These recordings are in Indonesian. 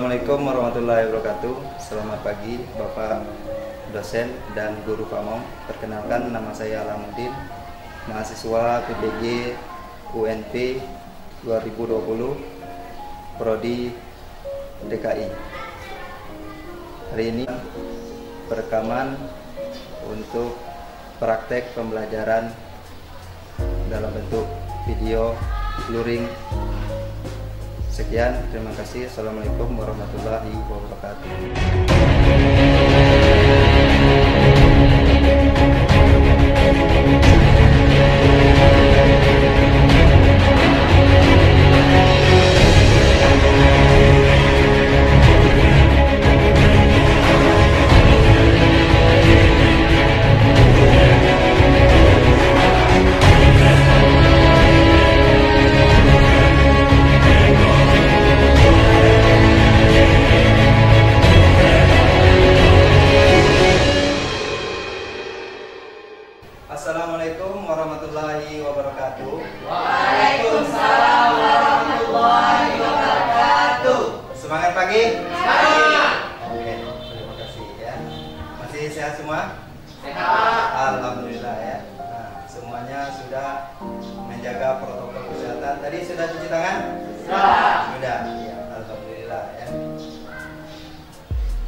Assalamualaikum warahmatullahi wabarakatuh. Selamat pagi Bapak dosen dan guru PAMOM. Perkenalkan, nama saya Alamuddin, mahasiswa PPG UNP 2020 Prodi DKI. Hari ini perekaman untuk praktek pembelajaran dalam bentuk video luring. Sekian, terima kasih. Assalamualaikum warahmatullahi wabarakatuh. Assalamualaikum warahmatullahi wabarakatuh. Waalaikumsalam warahmatullahi wabarakatuh. Semangat pagi. Semangat. Oke, terima kasih ya. Masih sehat semua? Sehat. Alhamdulillah ya. Nah, semuanya sudah menjaga protokol kesehatan. Tadi sudah cuci tangan? Sudah. Sudah. Ya, alhamdulillah ya.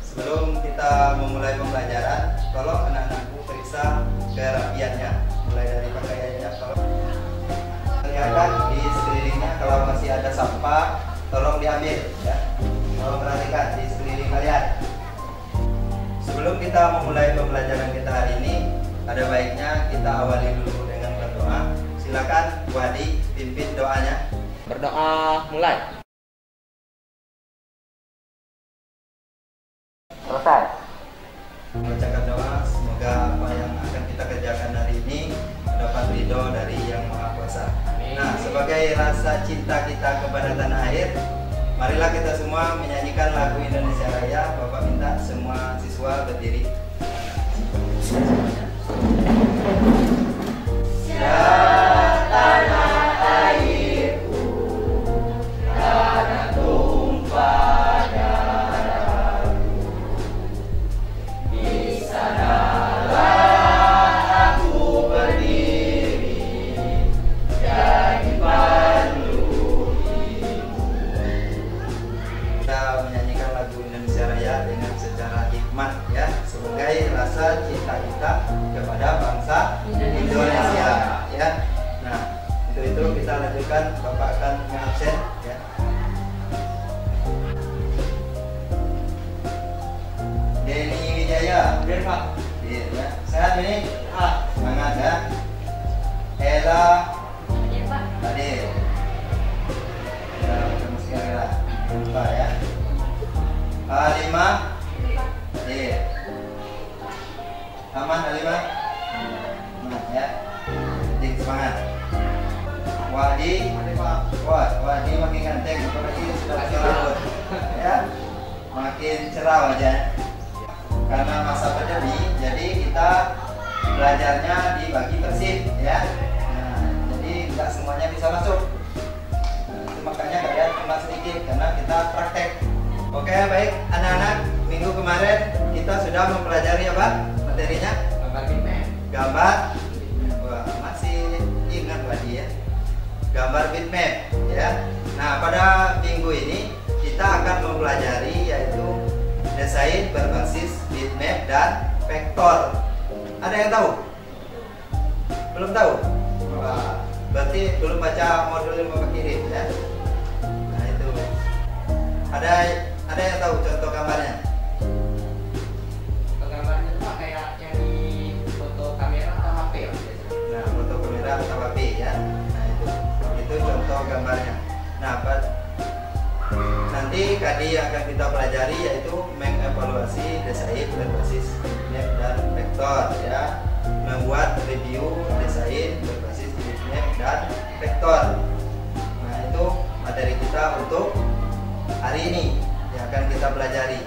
Sebelum kita memulai pembelajaran, tolong anak-anakku periksa kerapiannya, mulai dari pakaiannya. Tolong kelihatan di sekelilingnya, kalau masih ada sampah tolong diambil ya. Tolong perhatikan di sekeliling kalian. Sebelum kita memulai pembelajaran kita hari ini, ada baiknya kita awali dulu dengan berdoa. Silakan Wadi pimpin doanya. Berdoa mulai. Selesai. Mengucapkan doa, semoga apa yang akan kita kerjakan hari ini mendapat ridho dari Yang Maha Kuasa. Nah, sebagai rasa cinta kita kepada tanah air, marilah kita semua menyanyikan lagu Indonesia Raya. Bapak minta semua siswa berdiri. Menyanyikan lagu Indonesia Raya dengan secara hikmat ya, sebagai rasa cinta kita kepada bangsa Indonesia ya. Nah, untuk itu kita lanjutkan. Bapak akan mengabsen ya. Denny Wijaya. Biar Pak. Iya, ya. Sehat ini? Semangat ya. Ella. Iya Pak. Hadir. Ya, ketemu sekali lah. Lupa ya. Halimah. Hadir. Aman Halimah? Nah, ya. Penting semangat. Wadi. Wadi makin ganteng, apalagi sudah pakai rambut. Ya. Makin cerah wajahnya. Karena masa pandemi, jadi kita belajarnya dibagi per shift ya. Nah, jadi nggak semuanya bisa masuk. Nah, itu makanya kalian cuma sedikit karena kita praktek. Oke, baik anak-anak, minggu kemarin kita sudah mempelajari apa materinya? Gambar bitmap. Gambar. Wah, masih ingat Wadi ya. Gambar bitmap ya. Nah, pada minggu ini kita akan mempelajari yaitu desain berbasis bitmap dan vektor. Ada yang tahu? Belum tahu? Wah, berarti belum baca modul yang Bapak kirim ya. Nah, itu. Ada yang tahu contoh gambarnya? Gambarnya itu Pak kayak yang di foto kamera atau HP ya? Nah, foto kamera atau HP ya. Nah, itu contoh gambarnya. Nah, nanti kali yang akan kita pelajari yaitu mengevaluasi desain berbasis bitmap dan vektor ya. Membuat review desain berbasis bitmap dan vektor. Nah, itu materi kita untuk hari ini yang akan kita pelajari.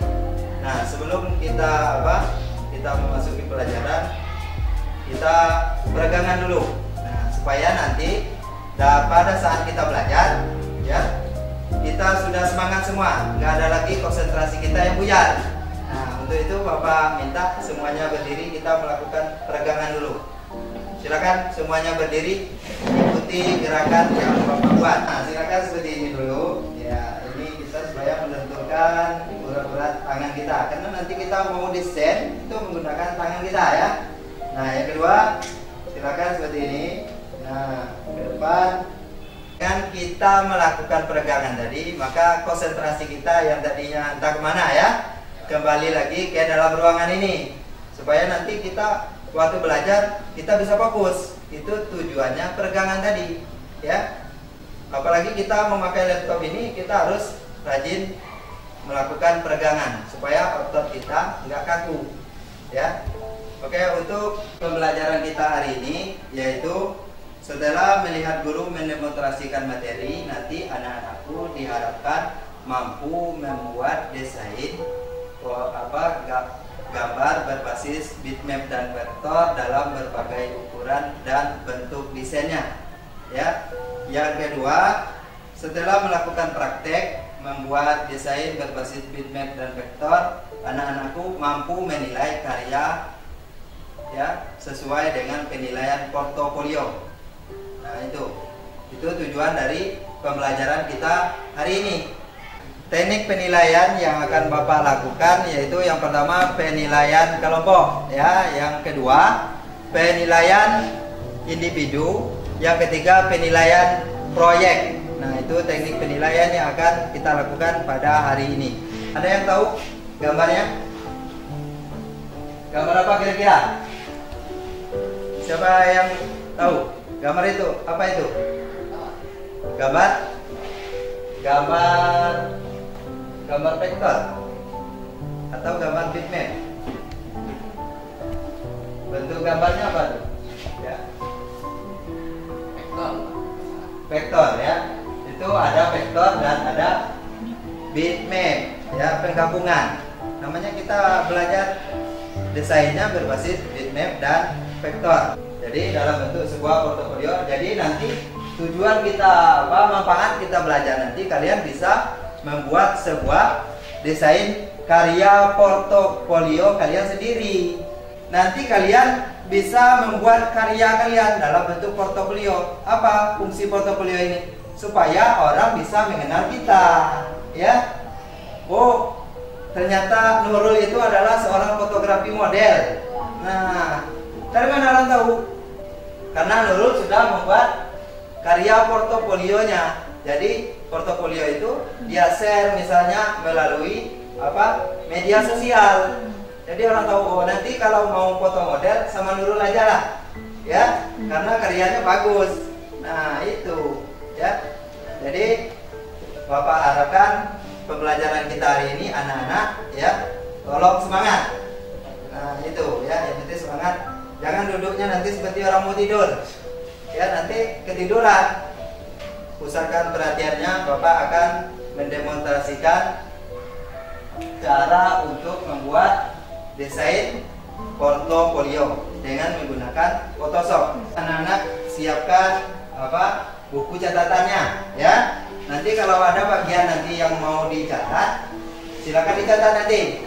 Nah, sebelum kita memasuki pelajaran, kita peregangan dulu. Nah, supaya nanti pada saat kita belajar ya, kita sudah semangat semua, nggak ada lagi konsentrasi kita yang buyar. Nah, untuk itu Bapak minta semuanya berdiri, kita melakukan peregangan dulu. Silakan semuanya berdiri, ikuti gerakan yang Bapak buat. Nah, silakan seperti ini dulu. Ya, ini kita supaya menentukan urat-urat tangan kita, karena nanti kita mau desain itu menggunakan tangan kita ya. Nah, yang kedua, silakan seperti ini. Nah, ke depan. Kan kita melakukan peregangan tadi, maka konsentrasi kita yang tadinya entah kemana ya, kembali lagi ke dalam ruangan ini, supaya nanti kita waktu belajar kita bisa fokus. Itu tujuannya peregangan tadi ya. Apalagi kita memakai laptop ini, kita harus rajin melakukan peregangan supaya otot kita nggak kaku ya. Oke, untuk pembelajaran kita hari ini yaitu setelah melihat guru mendemonstrasikan materi, nanti anak-anakku diharapkan mampu membuat desain gambar berbasis bitmap dan vektor dalam berbagai ukuran dan bentuk desainnya. Ya. Yang kedua, setelah melakukan praktek membuat desain berbasis bitmap dan vektor, anak-anakku mampu menilai karya ya sesuai dengan penilaian portofolio. Nah, itu tujuan dari pembelajaran kita hari ini. Teknik penilaian yang akan Bapak lakukan yaitu yang pertama penilaian kelompok ya, yang kedua penilaian individu, yang ketiga penilaian proyek. Nah, itu teknik penilaian yang akan kita lakukan pada hari ini. Ada yang tahu gambarnya? Gambar apa kira-kira? Siapa yang tahu? Gambar itu, apa itu? Gambar vektor atau gambar bitmap. Bentuk gambarnya apa tuh? Ya. Vektor ya. Itu ada vektor dan ada bitmap ya, penggabungan. Namanya kita belajar desainnya berbasis bitmap dan vektor. Jadi dalam bentuk sebuah portofolio. Jadi nanti tujuan kita manfaat kita belajar nanti kalian bisa membuat sebuah desain karya portofolio kalian sendiri. Nanti kalian bisa membuat karya kalian dalam bentuk portofolio. Apa fungsi portofolio ini? Supaya orang bisa mengenal kita, ya. Oh, ternyata Nurul itu adalah seorang fotografi model. Nah, dari mana orang tahu? Karena Nurul sudah membuat karya portofolionya. Jadi portofolio itu dia share misalnya melalui media sosial. Jadi orang tahu, oh nanti kalau mau foto model sama Nurul aja lah, ya, karena karyanya bagus. Nah itu, ya. Jadi Bapak harapkan pembelajaran kita hari ini anak-anak, ya, tolong semangat. Nah itu, ya, yang penting semangat. Jangan duduknya nanti seperti orang mau tidur, ya, nanti ketiduran. Pusatkan perhatiannya, Bapak akan mendemonstrasikan cara untuk membuat desain portofolio dengan menggunakan Photoshop. Anak-anak siapkan buku catatannya, ya. Nanti kalau ada bagian nanti yang mau dicatat, silakan dicatat nanti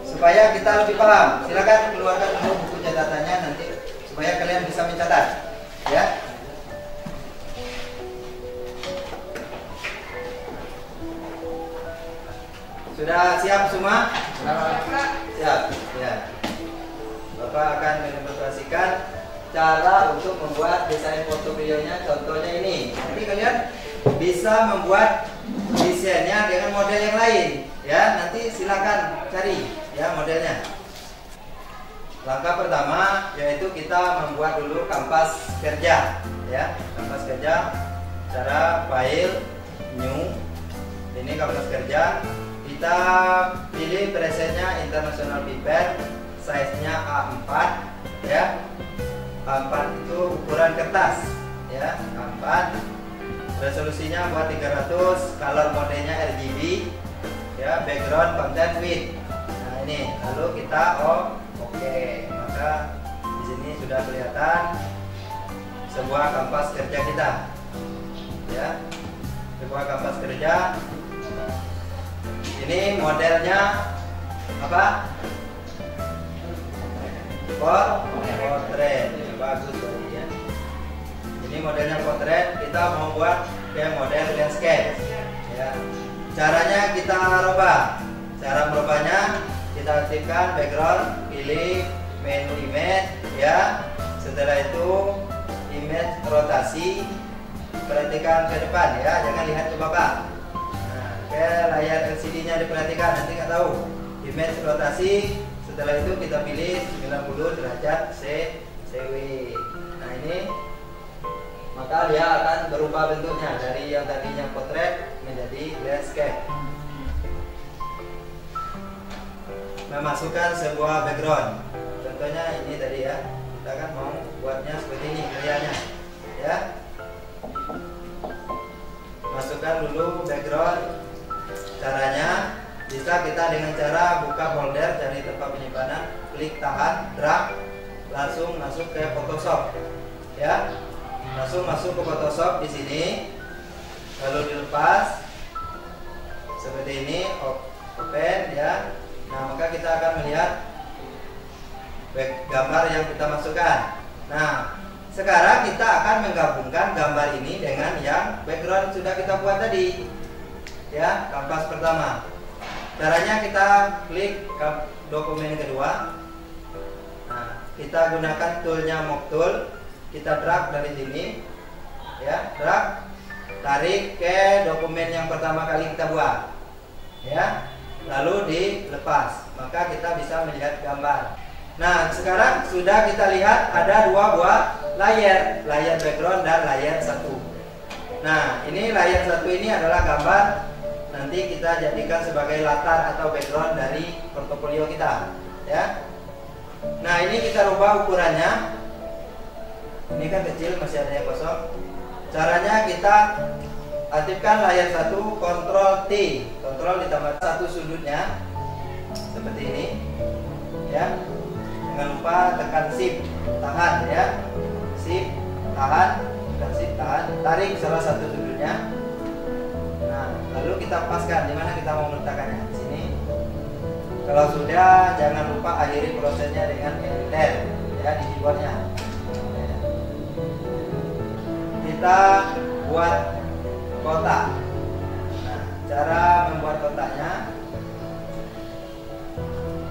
supaya kita lebih paham. Silakan keluarkan dulu buku catatannya nanti supaya kalian bisa mencatat, ya. Sudah siap semua? Siap, ya. Bapak akan mendemonstrasikan cara untuk membuat desain portofolionya. Contohnya ini. Nanti kalian bisa membuat desainnya dengan model yang lain, ya. Nanti silakan cari, ya, modelnya. Langkah pertama yaitu kita membuat dulu kanvas kerja, ya. Kanvas kerja. Cara file, new. Ini kanvas kerja. Kita pilih presetnya International Paper, size-nya A4, ya. A4 itu ukuran kertas, ya. A4. Resolusinya buat 300, color modenya RGB, ya. Background content width. Nah ini, lalu kita oke. Maka di sini sudah kelihatan sebuah kanvas kerja kita, ya. sebuah kanvas kerja. Ini modelnya apa? Potret. Bagus tadi ya. Ini modelnya potret. Kita mau buat kayak model landscape. Ya. Caranya kita rubah. Cara merubahnya kita aktifkan background, pilih menu image, ya. Setelah itu image rotasi, perhatikan ke depan ya, jangan lihat ke belakang. Nah, ke layar LCD-nya diperhatikan, nanti nggak tahu. Image rotasi, setelah itu kita pilih 90 derajat CW. Nah ini, maka dia akan berubah bentuknya dari yang tadinya potret menjadi landscape. Memasukkan sebuah background, contohnya ini tadi ya, kita kan mau buatnya seperti ini gayanya ya. Masukkan dulu background. Caranya bisa kita dengan cara buka folder, cari tempat penyimpanan, klik tahan, drag, langsung masuk ke Photoshop ya. Langsung masuk ke Photoshop di sini, lalu dilepas seperti ini, open ya. Nah, maka kita akan melihat gambar yang kita masukkan. Nah, sekarang kita akan menggabungkan gambar ini dengan yang background sudah kita buat tadi. Ya, kanvas pertama. Caranya kita klik dokumen kedua. Nah, kita gunakan toolnya Mock Tool. Kita drag dari sini. Ya, drag. Tarik ke dokumen yang pertama kali kita buat. Ya. Lalu dilepas, maka kita bisa melihat gambar. Nah, sekarang sudah kita lihat ada dua buah layar background dan layar satu. Nah, ini layar satu ini adalah gambar, nanti kita jadikan sebagai latar atau background dari portofolio kita, ya. Nah, ini kita rubah ukurannya. Ini kan kecil, masih ada yang kosong. Caranya kita aktifkan layar satu, Ctrl T, Ctrl ditambah satu sudutnya seperti ini, ya. Jangan lupa tekan Shift, tahan ya, Shift, tahan, tekan Shift, tahan, tarik salah satu sudutnya. Nah, lalu kita paskan di mana kita mau meletakkannya, di sini. Kalau sudah, jangan lupa akhiri prosesnya dengan Enter, ya, di keyboardnya. Kita buat kotak. Nah, cara membuat kotaknya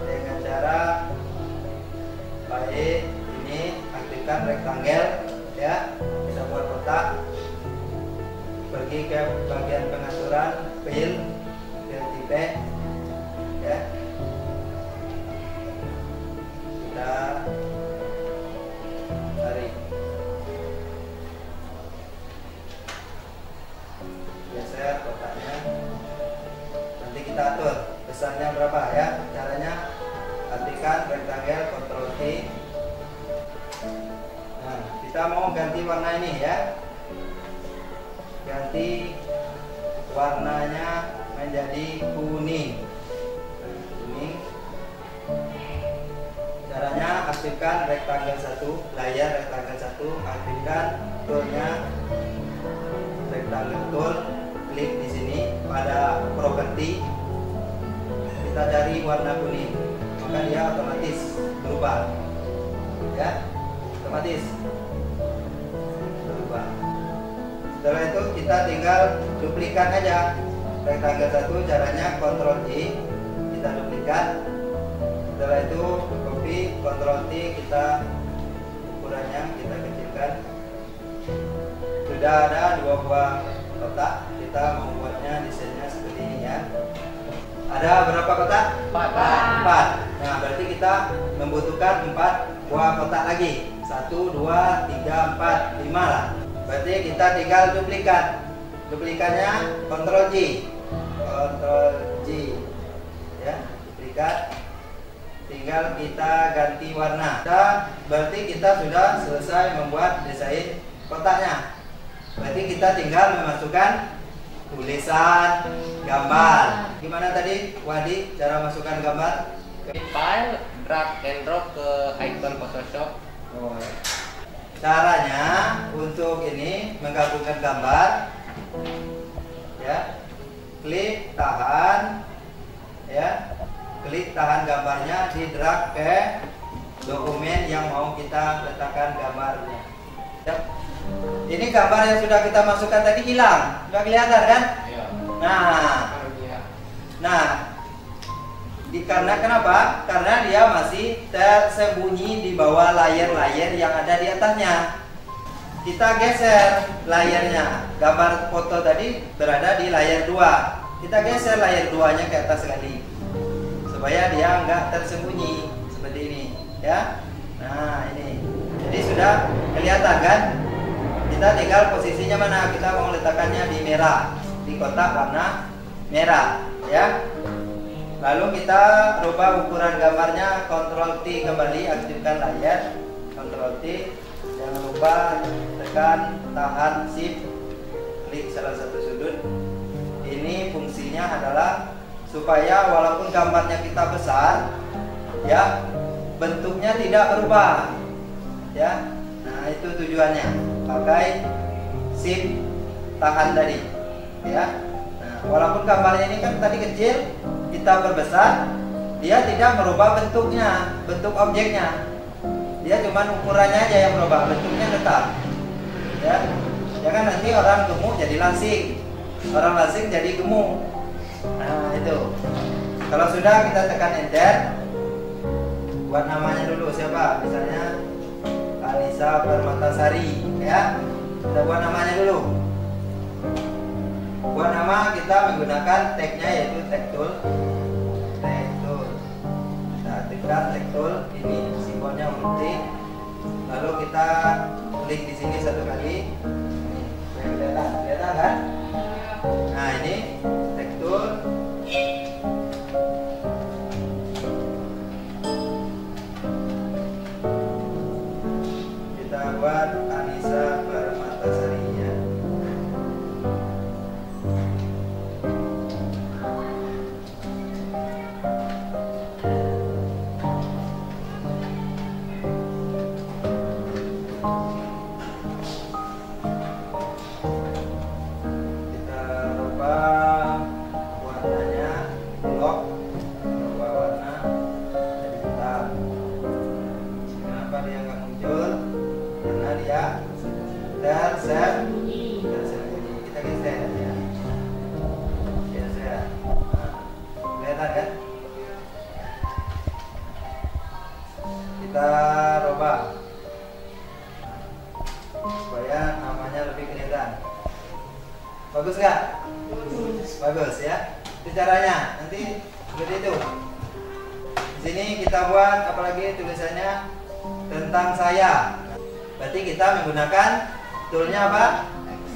dengan cara baik ini, aktifkan rectangle ya. Kita buat kotak. Pergi ke bagian pengaturan, fill type ya. Kita tarik. Geser kotaknya, nanti kita atur besarnya berapa ya. Caranya aktifkan rectangle, Ctrl T. Nah, kita mau ganti warna ini ya, ganti warnanya menjadi kuning. Kuning. Caranya aktifkan rectangle 1, layar rectangle 1, aktifkan toolnya rectangle tool. Klik di sini pada properti, kita cari warna kuning, maka dia otomatis berubah, ya, otomatis berubah. Setelah itu kita tinggal duplikat aja rectangle 1, caranya Ctrl T, kita duplikat. Setelah itu copy, Ctrl T, kita ukurannya kita kecilkan. Sudah ada dua buah kotak. Kita membuatnya desainnya seperti ini ya. Ada berapa kotak? 4. Nah, berarti kita membutuhkan 4 buah kotak lagi. 1, 2, 3, 4, 5 lah. Berarti kita tinggal duplikat. Duplikatnya Ctrl J. Ctrl J. Ya, duplikat. Tinggal kita ganti warna. Berarti kita sudah selesai membuat desain kotaknya. Berarti kita tinggal memasukkan tulisan, gambar. Gimana tadi Wadi cara masukkan gambar? File, drag and drop ke icon Photoshop. Oh. Caranya untuk ini menggabungkan gambar, ya. Klik tahan, ya. Klik tahan gambarnya, di drag ke dokumen yang mau kita letakkan gambarnya. Ya. Ini gambar yang sudah kita masukkan tadi hilang, sudah kelihatan kan? Iya. Nah, karena kenapa? Karena dia masih tersembunyi di bawah layar-layar yang ada di atasnya. Kita geser layarnya. Gambar foto tadi berada di layar 2. Kita geser layar 2-nya ke atas sekali, supaya dia enggak tersembunyi seperti ini, ya. Nah, ini. Jadi sudah kelihatan kan? Kita tinggal posisinya mana? Kita mau letakkannya di merah, di kotak warna merah, ya. Lalu kita rubah ukuran gambarnya, Ctrl T kembali, aktifkan layar, Ctrl T. Jangan lupa tekan tahan shift, klik salah satu sudut. Ini fungsinya adalah supaya walaupun gambarnya kita besar, ya, bentuknya tidak berubah, ya. Nah, itu tujuannya pakai shift tahan tadi, ya. Nah, walaupun gambarnya ini kan tadi kecil, kita perbesar, dia tidak merubah bentuknya, bentuk objeknya. Dia cuma ukurannya aja yang berubah, bentuknya tetap, ya. Jangan nanti orang gemuk jadi langsing, orang langsing jadi gemuk. Nah, itu. Kalau sudah, kita tekan enter. Buat namanya dulu siapa? Misalnya Anissa Permatasari, ya. Kita buat namanya dulu. Buat nama kita menggunakan tagnya, yaitu tag tool. Tag tool. Kita aktifkan tag tool. Ini simbolnya huruf T. Lalu kita klik di sini satu kali. Kelihatan kan? Nah, ini tag tool. Kita buat Anissa Permatasarinya. Tersembunyi. Kita geser, ya. Geser. Nah, kelihatan kan? Kita rubah supaya namanya lebih kelihatan. Bagus nggak? Bagus, ya. Itu caranya. Nanti seperti itu. Di sini kita buat apalagi tulisannya tentang saya. Berarti kita menggunakan toolnya apa?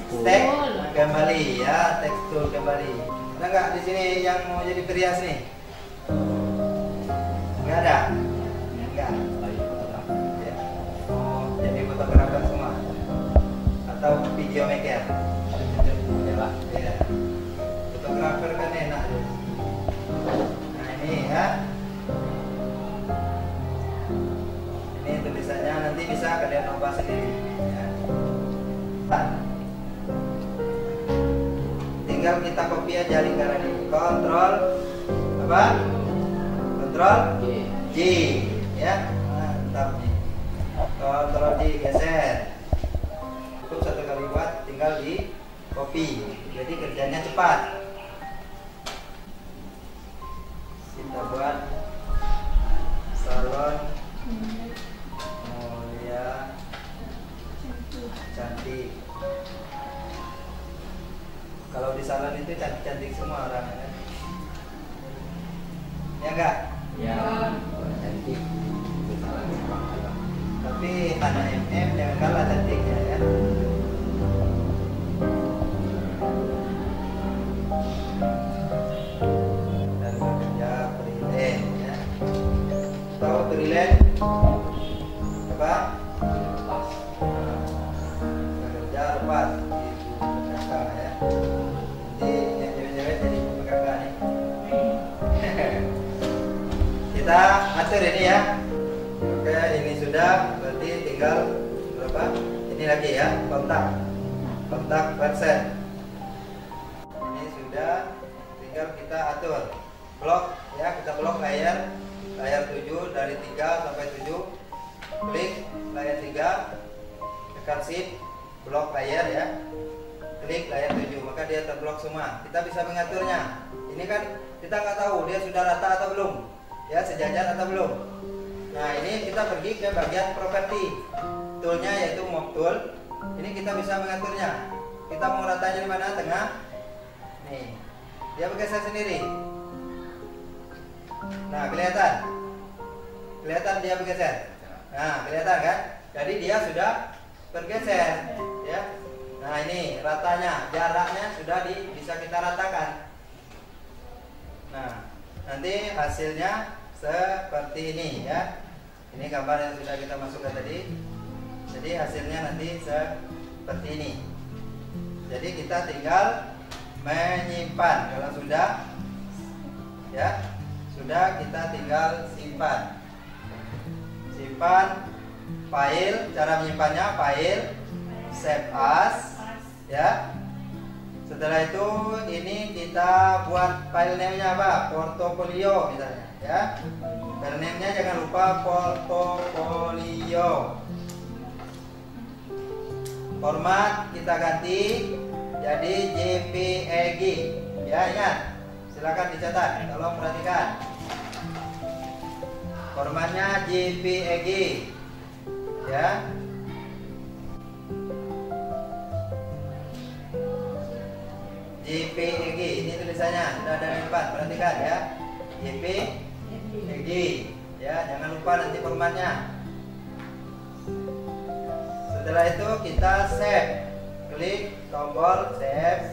Teks kembali, ya, teks tool kembali. Ada nggak di sini yang mau jadi perias nih? Nggak ada? Nggak. Ya. Mau jadi fotografer semua? Atau video maker? Ya. Fotografer kan enak. Nah, ini ya. Ini tulisannya nanti bisa kalian ubah sendiri, ya. Tinggal kita copy aja lingkaran ini. Ctrl apa? Ctrl J, ya. Mantap nih. Ctrl J, geser. Cukup satu kali buat, tinggal di copy. Jadi kerjanya cepat. Kita buat salon mulia cantik. Kalau di salon itu cantik-cantik semua orang, kan? Ya enggak? Ya, cantik. Tapi anak MM jangan kalah cantiknya, ya. Dan bekerja freelance, ya. Tahu freelance apa? Bekerja lepas di kakak, ya. Nanti yang cewek-cewek jadi kakak nih. Kita atur ini, ya. Oke, ini sudah, berarti tinggal berapa? Ini lagi, ya, kontak verset. Ini dan tinggal kita atur blok ya, kita blok layar 7 dari 3 sampai 7, klik layar 3, tekan shift, blok layar ya, klik layar 7, maka dia terblok semua. Kita bisa mengaturnya. Ini kan kita nggak tahu dia sudah rata atau belum, ya sejajar atau belum. Nah ini kita pergi ke bagian properti, toolnya yaitu move tool. Ini kita bisa mengaturnya. Kita mau ratanya di mana? Tengah. Nih, dia bergeser sendiri. Nah kelihatan dia bergeser. Nah kelihatan kan? Jadi dia sudah bergeser, ya. Nah ini ratanya, jaraknya sudah bisa kita ratakan. Nah nanti hasilnya seperti ini ya. Ini gambar yang sudah kita masukkan tadi. Jadi hasilnya nanti seperti ini. Jadi kita tinggal menyimpan. Kalau sudah, ya sudah, kita tinggal simpan. Simpan file. Cara menyimpannya file, save as, ya. Setelah itu ini kita buat file name-nya apa? Portofolio misalnya, ya. File name-nya jangan lupa portofolio. Format kita ganti jadi JPEG, ya, ingat. Silakan dicatat, tolong perhatikan. Formatnya JPEG, ya. JPEG, ini tulisannya sudah ada di depan, perhatikan ya. JPEG, ya, jangan lupa nanti formatnya. Setelah itu kita save, klik tombol save,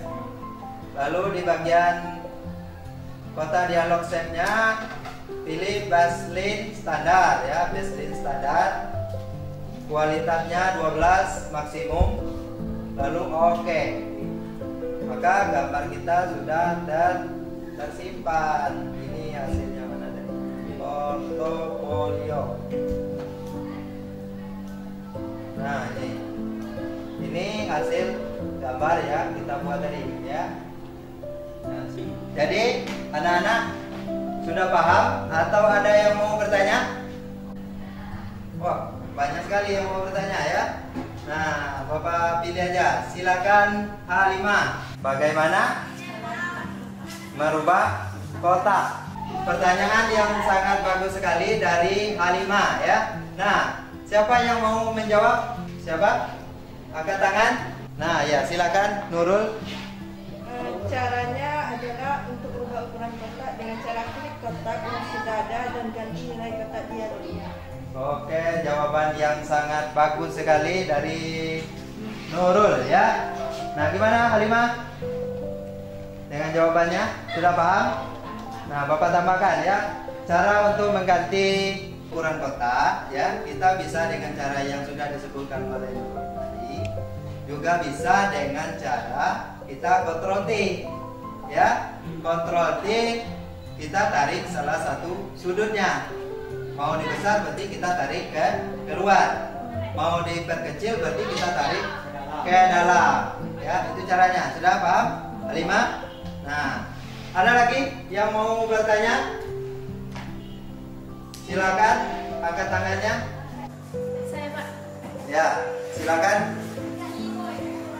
lalu di bagian kotak dialog save-nya pilih baseline standar ya, baseline standar, kualitasnya 12 maksimum, lalu oke. Maka gambar kita sudah tersimpan. Ini hasilnya mana tadi? Portofolio. Nah ini hasil gambar ya kita buat tadi ya. Nah, jadi anak-anak sudah paham atau ada yang mau bertanya? Wah, banyak sekali yang mau bertanya ya. Nah, Bapak pilih aja. Silakan H5. Bagaimana merubah kotak? Pertanyaan yang sangat bagus sekali dari H5 ya. Nah, siapa yang mau menjawab? Siapa? Angkat tangan. Nah, ya silakan Nurul. Caranya adalah untuk ubah ukuran kotak dengan cara klik kotak yang sudah ada dan ganti nilai kotak dia dulu. Oke, jawaban yang sangat bagus sekali dari Nurul ya. Nah, gimana Halimah? Dengan jawabannya sudah paham? Nah, Bapak tambahkan ya. Cara untuk mengganti ukuran kotak ya, kita bisa dengan cara yang sudah disebutkan oleh Nurul tadi. Juga bisa dengan cara kita Ctrl T ya. Ctrl T, kita tarik salah satu sudutnya. Mau dibesar berarti kita tarik ke keluar. Mau diperkecil berarti kita tarik ke dalam. Ya, itu caranya. Sudah paham? Halimah? Nah, ada lagi yang mau bertanya? Silakan angkat tangannya. Saya Pak. Ya, silakan.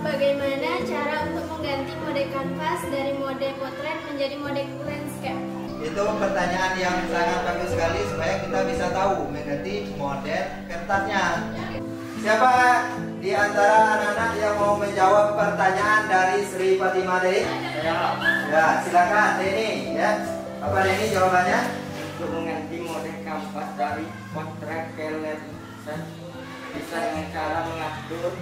Bagaimana cara untuk mengganti mode kanvas dari mode potret menjadi mode landscape? Itu pertanyaan yang sangat bagus sekali supaya kita bisa tahu mengganti mode kertasnya. Siapa di antara anak-anak yang mau menjawab pertanyaan dari Sri Fatimah tadi? Ya, silakan Denny ya. Apa Denny jawabannya? Untuk mengganti mode kanvas dari potret ke landscape bisa dengan cara mengatur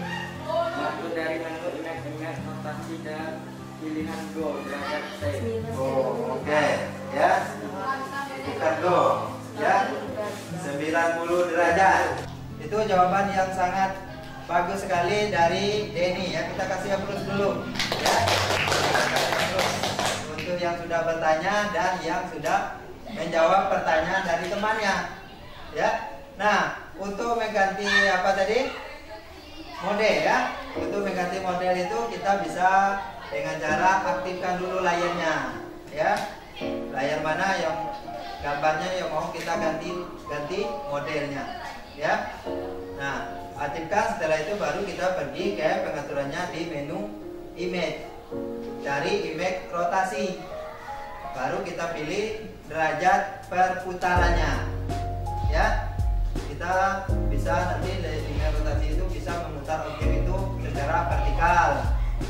dari menu image rotasi dan pilihan go derajat set. Oh, oke. Ya. Bukan go. Ya. 90 derajat. Itu jawaban yang sangat bagus sekali dari Denny ya. Kita kasih applause dulu ya. Untuk yang sudah bertanya dan yang sudah menjawab pertanyaan dari temannya. Ya. Nah, untuk mengganti apa tadi? Mode ya. Untuk mengganti model itu kita bisa dengan cara aktifkan dulu layarnya, ya. Layar mana yang gambarnya yang mau kita ganti modelnya, ya. Nah, aktifkan. Setelah itu baru kita pergi ke pengaturannya di menu image, cari image rotasi, baru kita pilih derajat perputarannya, ya. Kita bisa nanti dari image rotasi itu bisa memutar objek itu secara vertikal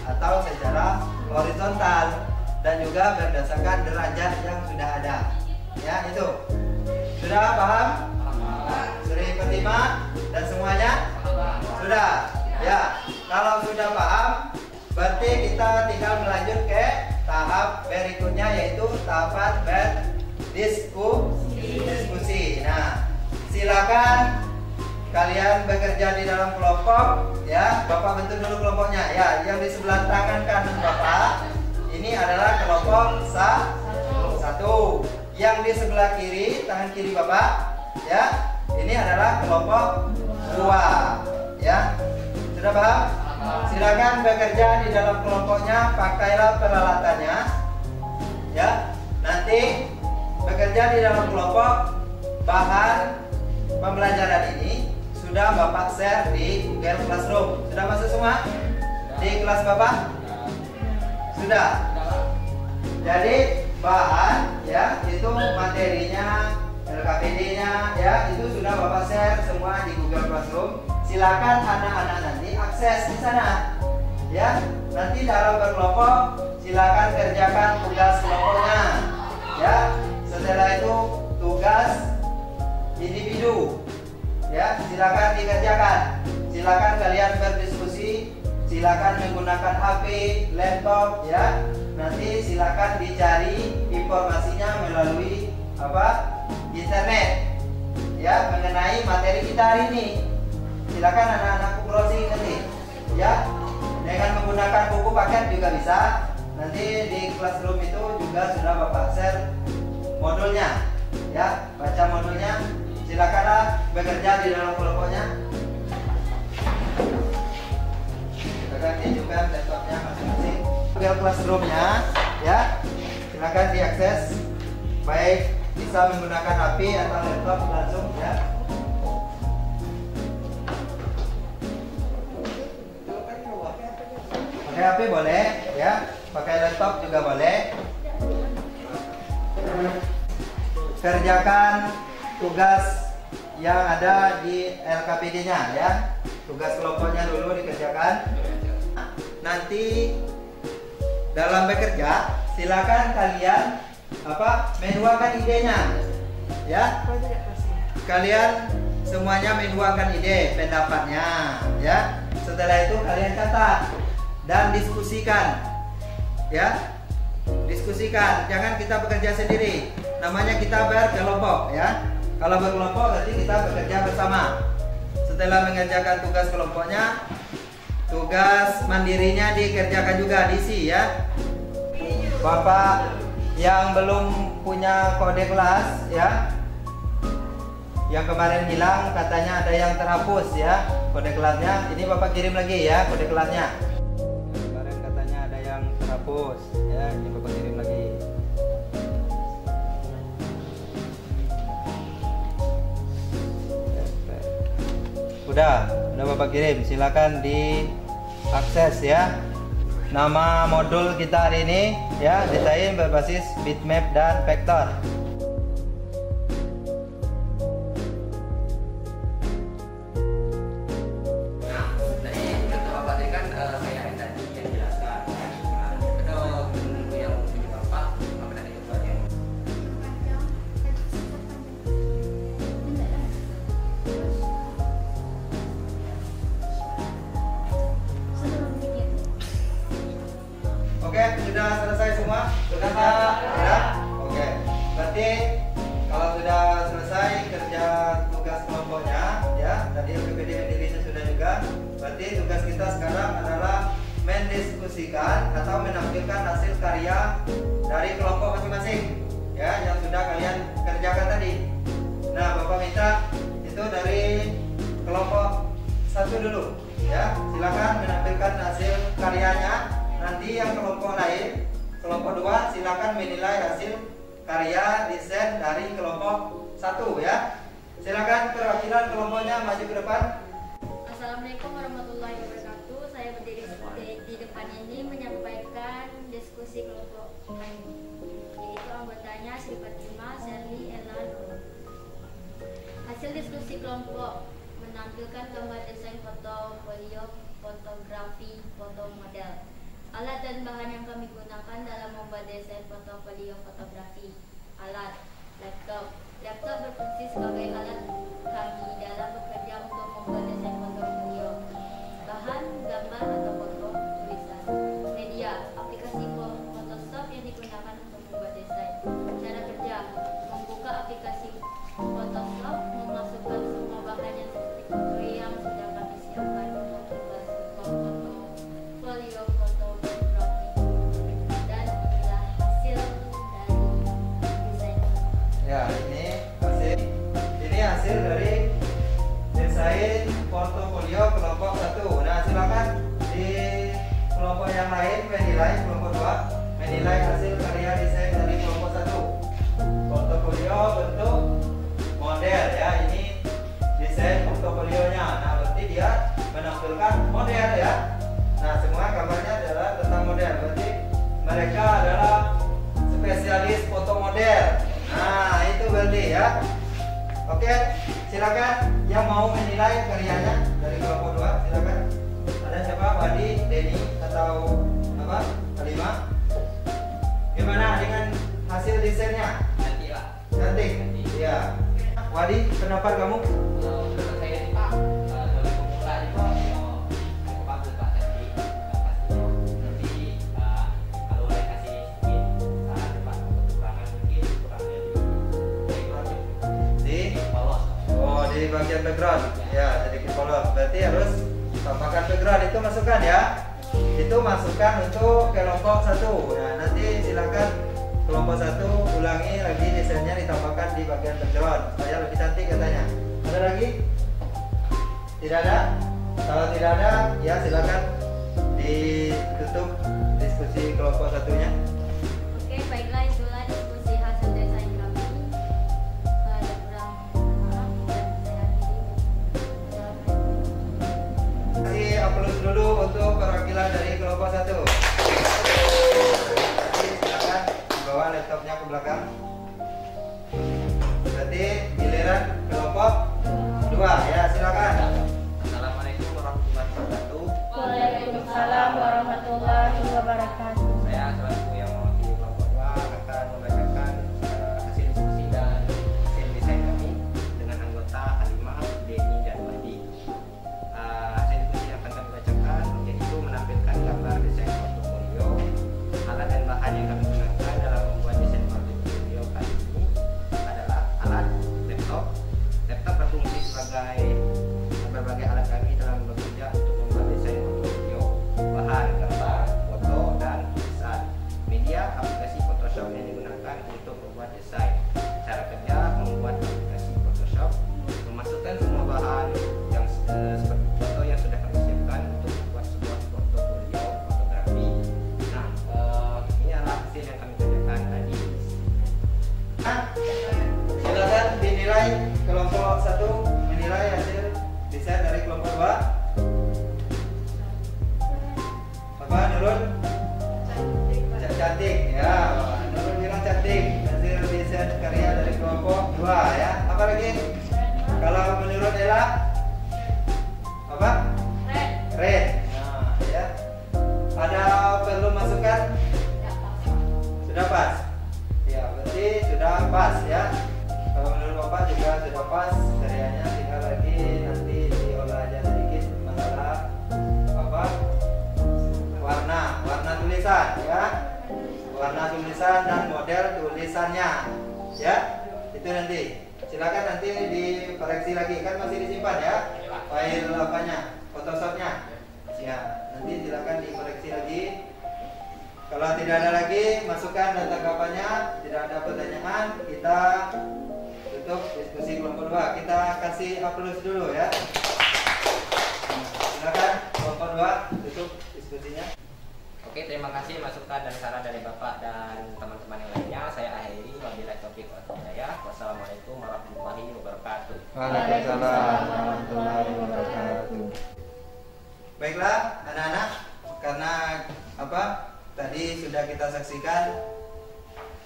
atau secara horizontal dan juga berdasarkan derajat yang sudah ada, ya. Itu sudah paham? Sudah pertima dan semuanya sudah, ya. Kalau sudah paham, berarti kita tinggal melanjut ke tahap berikutnya, yaitu tahapan berdiskusi. Nah, silakan kalian bekerja di dalam kelompok, ya. Bapak bentuk dulu kelompoknya, ya. Yang di sebelah tangan kanan Bapak ini adalah kelompok 1. Yang di sebelah kiri, tangan kiri Bapak, ya, ini adalah kelompok 2, ya. Sudah paham? Silakan bekerja di dalam kelompoknya, pakailah peralatannya, ya. Nanti bekerja di dalam kelompok, bahan pembelajaran ini sudah Bapak share di Google Classroom. Sudah masuk semua? Di kelas Bapak? Sudah. Jadi bahan, ya, itu materinya, LKPD-nya, ya, itu sudah Bapak share semua di Google Classroom. Silakan anak-anak nanti akses di sana, ya. Nanti dalam berkelompok silakan kerjakan tugas kelompoknya, ya. Setelah itu tugas individu, ya, silakan dikerjakan. Silakan kalian berdiskusi, silakan menggunakan HP, laptop, ya. Nanti silakan dicari informasinya melalui internet, ya, mengenai materi kita hari ini. Silakan anak-anakku browsing nanti, ya, dengan menggunakan buku paket juga bisa. Nanti di Classroom itu juga sudah Bapak share modulnya, ya, baca modulnya. Silakanlah bekerja di dalam kelompoknya. Silakan diajukan laptopnya masing-masing. Google Classroom-nya, ya, silakan diakses, baik bisa menggunakan HP atau laptop langsung, ya. Pakai HP boleh, ya, pakai laptop juga boleh. Kerjakan tugas yang ada di LKPD-nya, ya. Tugas kelompoknya dulu dikerjakan. Nanti dalam bekerja silakan kalian menuangkan idenya, ya. Kalian semuanya menuangkan ide, pendapatnya, ya. Setelah itu kalian catat dan diskusikan, ya. Diskusikan, jangan kita bekerja sendiri. Namanya kita berkelompok, ya. Kalau berkelompok berarti kita bekerja bersama. Setelah mengerjakan tugas kelompoknya, tugas mandirinya dikerjakan juga, diisi, ya. Bapak yang belum punya kode kelas, ya, yang kemarin hilang katanya ada yang terhapus, ya, kode kelasnya. Ini Bapak kirim lagi, ya, kode kelasnya. Kemarin katanya ada yang terhapus, ya, ini Bapak kirim lagi. Udah Bapak kirim, silakan diakses, ya. Nama modul kita hari ini, ya, desain berbasis bitmap dan vektor. Oke, sudah selesai semua? Sudah? Sudah? Oke. Berarti kalau sudah selesai kerja tugas kelompoknya, ya, tadi LKPD mandirinya sudah juga. Berarti tugas kita sekarang adalah mendiskusikan atau menampilkan hasil karya dari kelompok masing-masing, ya, yang sudah kalian kerjakan tadi. Nah, Bapak minta itu dari kelompok 1 dulu, ya. Silakan menampilkan hasil karyanya. nanti yang kelompok lain, kelompok 2 silakan menilai hasil karya desain dari kelompok 1 ya. Silakan perwakilan kelompoknya maju ke depan. Assalamualaikum warahmatullahi wabarakatuh. Saya berdiri di depan ini menyampaikan diskusi kelompok kami, yaitu anggotanya Sri Fatima, Sherly, Ella, Nur. Hasil diskusi kelompok menampilkan gambar desain portofolio, fotografi, foto model. Alat dan bahan yang kami gunakan dalam membuat desain portofolio fotografi. Alat, laptop. Laptop berfungsi sebagai alat kami dalam bekerja untuk membuat desain portofolio. Bahan, gambar atau foto, tulisan. Media, aplikasi Photoshop yang digunakan untuk membuat desain. Cara kerja, membuka aplikasi Photoshop, memasukkan semua bahannya seperti foto yang sudah kami siapkan untuk membuat portofolio fotografi. Dan inilah hasil dari desain. Ya, ini hasil dari desain portofolio kelompok 1. Nah, silakan di kelompok yang lain menilai, kelompok 2 menilai hasil karya desain dari kelompok 1. Portofolio bentuk model ya, ini desain portofolionya. Nah, berarti dia menampilkan model ya. Nah, semua gambarnya adalah tentang model. Berarti mereka adalah spesialis foto model. Nah, itu berarti ya. Oke, silakan yang mau menilai karyanya dari kelompok 2, silakan. Ada siapa? Wadi, Denny, atau apa? Halimah. Gimana dengan hasil desainnya? Nanti lah. Cantik. Iya. Wadi, pendapat kamu? Menurut saya sih Pak, dari pemula itu cukup bagus Pak tadi pastinya. Nanti kalau boleh kasih sedikit saran Pak untuk kekurangan mungkin kurangnya Di polos. Oh, di bagian background. Ya, sedikit polos. Berarti harus tambahkan background, itu masukkan ya. Itu masukkan untuk kelompok 1. Nah, nanti silakan kelompok 1 ulangi lagi desainnya, ditambahkan di bagian background supaya lebih cantik katanya. Ada lagi? Tidak ada? Kalau tidak ada, ya silakan ditutup diskusi kelompok 1-nya. Oke, baiklah, itulah diskusi hasil desain kami. Ada kurang maaf dan saya akhiri. Assalamualaikum. Kasih upload dulu untuk perwakilan dari kelompok 1. Nanti silakan bawa laptopnya ke belakang. Berarti giliran kelompok 2 ya, silakan. Assalamualaikum warahmatullahi wabarakatuh. Waalaikumsalam warahmatullahi wabarakatuh. Saya selaku yang mewakili kelompok 2 akan membacakan hasil diskusi dan hasil desain kami dengan anggota Halimah, Denny, dan Wadi. Hasil diskusi yang akan kami bacakan yaitu menampilkan gambar desain portofolio. Alat dan bahan yang kami gunakan dalam membuat desain portofolio kali ini adalah alat laptop. Laptop berfungsi sebagai berbagai alat kami dalam bekerja untuk membuat desain portofolio. Bahan, gambar, foto, dan tulisan. Media, aplikasi Photoshop yang digunakan untuk membuat desain. Cara kerja, membuat aplikasi Photoshop, memasukkan semua bahan yang seperti foto yang sudah kami siapkan untuk membuat sebuah portofolio fotografi. Nah, ini adalah hasil yang kami kerjakan tadi. Nah, silakan dinilai kelompok 1 menilai hasil desain dari kelompok 2. Apa Nurul? Cantik ya. Nurul bilang cantik. Hasil desain karya dari kelompok 2 ya. Apa lagi? Kalau menurut Ella? Apa? Red. Nah, ya. Ada perlu masukan? Sudah pas. Ya, berarti sudah pas ya. Kalau menurut Bapak juga sudah pas karyanya, tinggal lagi nanti diolah aja sedikit masalah apa? Warna tulisan ya. Warna tulisan dan model tulisannya. Ya. Itu nanti. Silakan nanti dikoreksi lagi, kan masih disimpan ya file apanya? Photoshopnya. Ya, nanti silakan dikoreksi lagi. Kalau tidak ada lagi masukan dan tanggapannya, tidak ada pertanyaan, kita tutup diskusi kelompok 2. Kita kasih upload dulu ya. Silakan kelompok 2 tutup diskusinya. Oke, terima kasih masukan dan saran dari Bapak dan teman-teman yang lainnya. Saya akhiri, wabillahi taufiq wal hidayah. Wassalamualaikum warahmatullahi wabarakatuh. Waalaikumsalam warahmatullahi wabarakatuh. Baiklah anak-anak, karena tadi sudah kita saksikan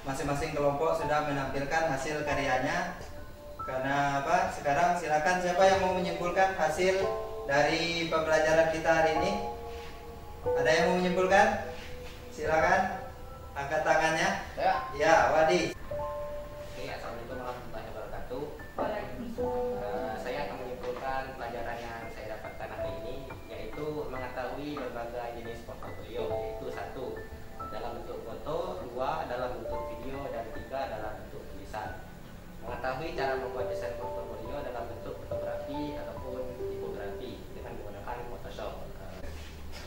masing-masing kelompok sudah menampilkan hasil karyanya. Karena sekarang silakan siapa yang mau menyimpulkan hasil dari pembelajaran kita hari ini? Ada yang mau menyimpulkan? Silakan angkat tangannya. Ya, Wadi. Oke, assalamualaikum warahmatullahi wabarakatuh. Saya akan menyimpulkan pelajaran yang saya dapatkan hari ini, yaitu mengetahui berbagai jenis portofolio, yaitu 1 dalam bentuk foto, 2 dalam bentuk video, dan 3 dalam bentuk tulisan. Mengetahui cara membuat desain portofolio dalam bentuk fotografi ataupun tipografi dengan menggunakan Photoshop.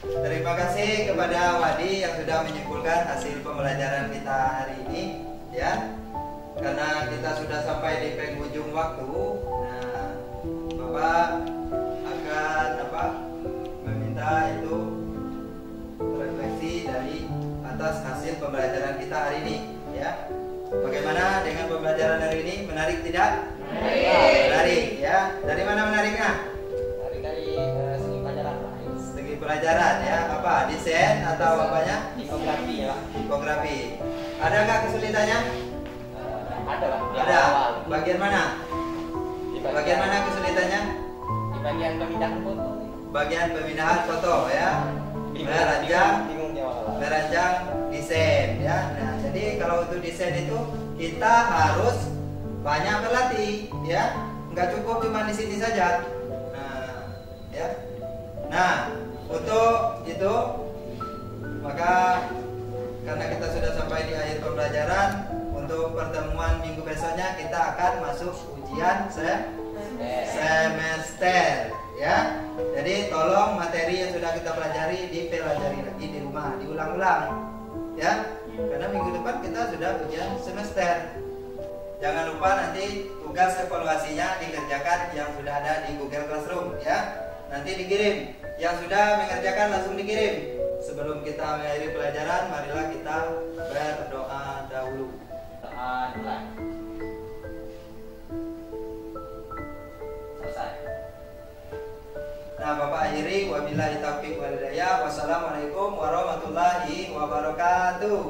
Terima kasih kepada Wadi yang sudah menyimpulkan hasil pembelajaran kita hari ini, ya. Karena kita sudah sampai di penghujung waktu, nah, Bapak akan meminta itu refleksi dari atas hasil pembelajaran kita hari ini, ya. Bagaimana dengan pembelajaran hari ini? Menarik tidak? Menarik, ya. Dari mana menariknya? Dari segi pelajaran lain. Segi pelajaran, ya. Apa? Desain atau apanya? Tipografi ya. Tipografi. Ada nggak kesulitannya? Ada lah. Ada. Bagian mana? Bagian mana kesulitannya? Di bagian pemindahan foto. Bagian pemindahan foto, ya. Merancang desain, ya. Nah, jadi kalau untuk desain itu kita harus banyak berlatih, ya. Nggak cukup cuma di sini saja. Nah, ya. Nah, untuk itu maka karena kita sudah sampai di akhir pembelajaran, untuk pertemuan minggu besoknya kita akan masuk ujian semester, ya. Jadi tolong materi yang sudah kita pelajari dipelajari lagi di rumah, diulang-ulang, ya. Karena minggu depan kita sudah ujian semester. Jangan lupa nanti tugas evaluasinya dikerjakan yang sudah ada di Google Classroom, ya. Nanti dikirim. Yang sudah mengerjakan langsung dikirim. Sebelum kita mengakhiri pelajaran, marilah kita berdoa dahulu. Doa dulu. Selesai. Nah, Bapak akhiri, wabillahi taufiq wal hidayah. Wassalamualaikum warahmatullahi wabarakatuh.